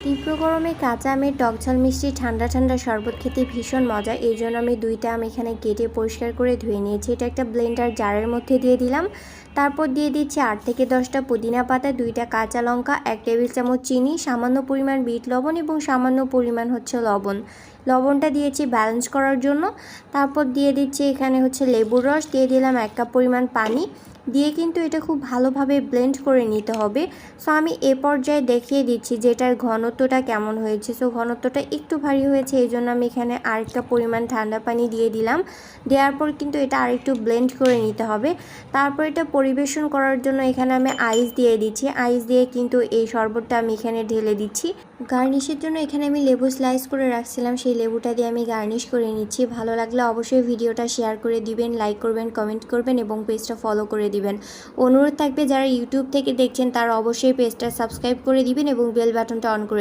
তীব্র গরমে কাঁচা আমের টকঝাল মিষ্টি ঠান্ডা ঠান্ডা শরবত খেতে ভীষণ মজা। এই জন্য আমি 2টা আম এখানে কেটে পরিষ্কার করে ধুয়ে নিয়েছি। এটা একটা ব্লেন্ডার জারের মধ্যে দিয়ে দিলাম। তারপর দিয়ে দিচ্ছি 8 থেকে 10টা পুদিনা পাতা, 2টা কাঁচা লঙ্কা, 1 টেবিল চামচ চিনি, সামান্য পরিমাণ বিট লবণ এবং সামান্য পরিমাণ লবণ। লবণটা দিয়েছি ব্যালেন্স করার জন্য। তারপর দিয়ে দিচ্ছি এখানে লেবুর রস, দিয়ে দিলাম 1 কাপ পরিমাণ পানি দিয়ে কিন্তু এটা খুব ভালোভাবে ব্লেন্ড করে নিতে হবে। সো আমি এ পর্যায়ে দেখিয়ে দিচ্ছি যে এটার ঘনত্বটা কেমন হয়েছে। সো ঘনত্বটা একটু ভারী হয়েছে, এই জন্য আমি এখানে আরেকটা পরিমাণ ঠান্ডা পানি দিয়ে দিলাম। দেওয়ার পর কিন্তু এটা আরেকটু ব্লেন্ড করে নিতে হবে। তারপর এটা পরিবেশন করার জন্য এখানে আমি আইস দিয়ে দিচ্ছি। আইস দিয়ে কিন্তু এই শরবতটা আমি এখানে ঢেলে দিচ্ছি। গার্নিশের জন্য এখানে আমি লেবু স্লাইস করে রাখছিলাম, সেই লেবুটা দিয়ে আমি গার্নিশ করে নিচ্ছি। ভালো লাগলে অবশ্যই ভিডিওটা শেয়ার করে দিবেন, লাইক করবেন, কমেন্ট করবেন এবং পেজটা ফলো করে দিবেন। অনুরোধ থাকবে যারা ইউটিউব থেকে দেখছেন তারা অবশ্যই পেজটা সাবস্ক্রাইব করে দিবেন এবং বেল বাটনটা অন করে